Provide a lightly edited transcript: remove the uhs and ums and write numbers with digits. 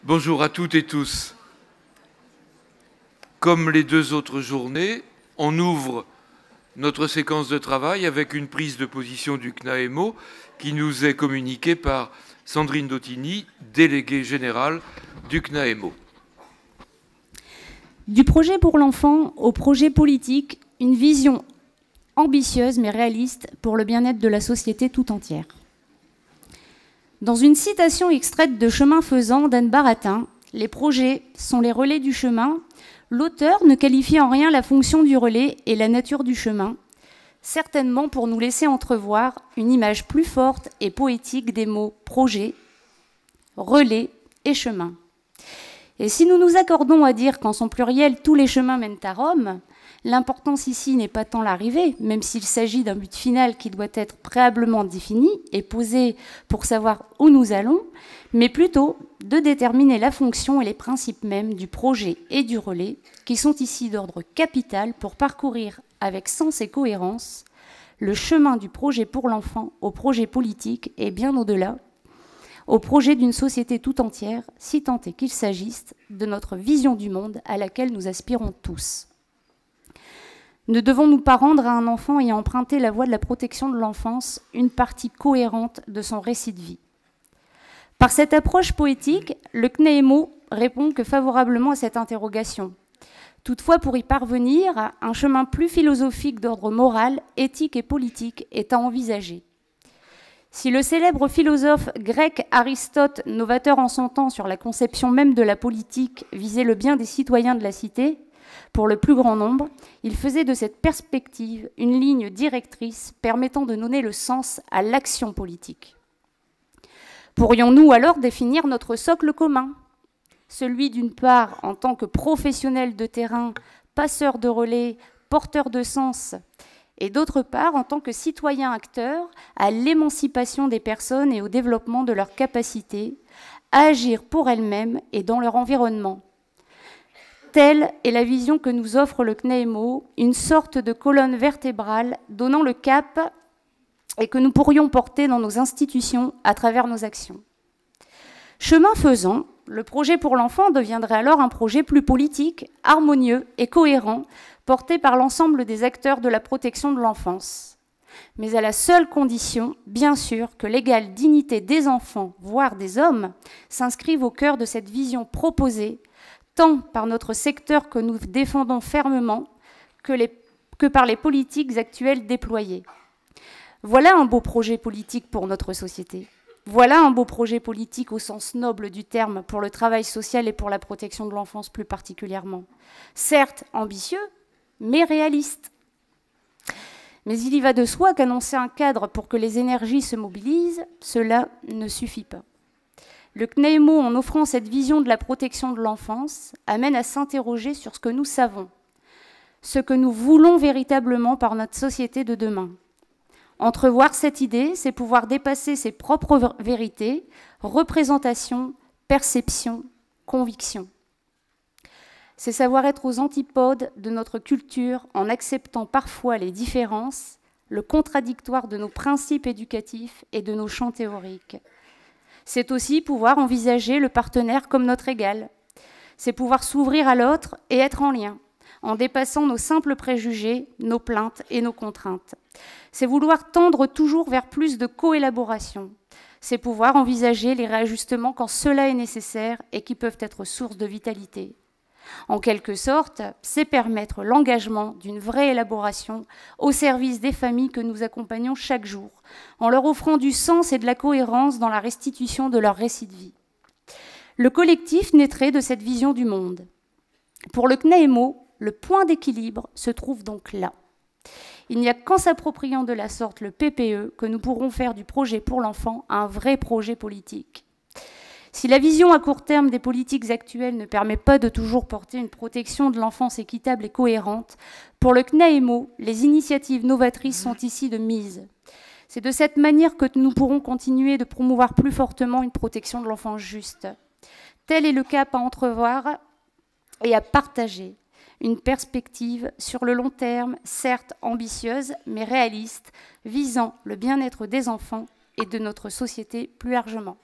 Bonjour à toutes et tous. Comme les deux autres journées, on ouvre notre séquence de travail avec une prise de position du CNAEMO qui nous est communiquée par Sandrine Dottini, déléguée générale du CNAEMO. Du projet pour l'enfant au projet politique, une vision ambitieuse mais réaliste pour le bien-être de la société tout entière. Dans une citation extraite de Chemin faisant d'Anne Baratin, les projets sont les relais du chemin. L'auteur ne qualifie en rien la fonction du relais et la nature du chemin, certainement pour nous laisser entrevoir une image plus forte et poétique des mots projet, relais et chemin. Et si nous nous accordons à dire qu'en son pluriel, tous les chemins mènent à Rome, l'importance ici n'est pas tant l'arrivée, même s'il s'agit d'un but final qui doit être préalablement défini et posé pour savoir où nous allons, mais plutôt de déterminer la fonction et les principes mêmes du projet et du relais, qui sont ici d'ordre capital pour parcourir avec sens et cohérence le chemin du projet pour l'enfant au projet politique et bien au-delà, au projet d'une société tout entière, si tant est qu'il s'agisse de notre vision du monde à laquelle nous aspirons tous. Ne devons-nous pas rendre à un enfant ayant emprunté la voie de la protection de l'enfance une partie cohérente de son récit de vie? Par cette approche poétique, le CNAEMO répond que favorablement à cette interrogation. Toutefois, pour y parvenir, un chemin plus philosophique d'ordre moral, éthique et politique est à envisager. Si le célèbre philosophe grec Aristote, novateur en son temps sur la conception même de la politique, visait le bien des citoyens de la cité, pour le plus grand nombre, il faisait de cette perspective une ligne directrice permettant de donner le sens à l'action politique. Pourrions-nous alors définir notre socle commun? Celui d'une part en tant que professionnel de terrain, passeur de relais, porteur de sens, et d'autre part en tant que citoyen acteur à l'émancipation des personnes et au développement de leurs capacités à agir pour elles-mêmes et dans leur environnement. Telle est la vision que nous offre le CNAEMO, une sorte de colonne vertébrale donnant le cap et que nous pourrions porter dans nos institutions à travers nos actions. Chemin faisant, le projet pour l'enfant deviendrait alors un projet plus politique, harmonieux et cohérent, porté par l'ensemble des acteurs de la protection de l'enfance. Mais à la seule condition, bien sûr, que l'égale dignité des enfants, voire des hommes, s'inscrive au cœur de cette vision proposée, tant par notre secteur que nous défendons fermement que par les politiques actuelles déployées. Voilà un beau projet politique pour notre société. Voilà un beau projet politique au sens noble du terme pour le travail social et pour la protection de l'enfance plus particulièrement. Certes ambitieux, mais réaliste. Mais il y va de soi qu'annoncer un cadre pour que les énergies se mobilisent, cela ne suffit pas. Le CNAEMO, en offrant cette vision de la protection de l'enfance, amène à s'interroger sur ce que nous savons, ce que nous voulons véritablement par notre société de demain. Entrevoir cette idée, c'est pouvoir dépasser ses propres vérités, représentations, perceptions, convictions. C'est savoir être aux antipodes de notre culture en acceptant parfois les différences, le contradictoire de nos principes éducatifs et de nos champs théoriques. C'est aussi pouvoir envisager le partenaire comme notre égal. C'est pouvoir s'ouvrir à l'autre et être en lien, en dépassant nos simples préjugés, nos plaintes et nos contraintes. C'est vouloir tendre toujours vers plus de coélaboration. C'est pouvoir envisager les réajustements quand cela est nécessaire et qui peuvent être source de vitalité. En quelque sorte, c'est permettre l'engagement d'une vraie élaboration au service des familles que nous accompagnons chaque jour, en leur offrant du sens et de la cohérence dans la restitution de leur récit de vie. Le collectif naîtrait de cette vision du monde. Pour le CNAEMO, le point d'équilibre se trouve donc là. Il n'y a qu'en s'appropriant de la sorte le PPE que nous pourrons faire du projet pour l'enfant un vrai projet politique. Si la vision à court terme des politiques actuelles ne permet pas de toujours porter une protection de l'enfance équitable et cohérente, pour le CNAEMO, les initiatives novatrices sont ici de mise. C'est de cette manière que nous pourrons continuer de promouvoir plus fortement une protection de l'enfance juste. Tel est le cap à entrevoir et à partager. Une perspective sur le long terme, certes ambitieuse, mais réaliste, visant le bien-être des enfants et de notre société plus largement.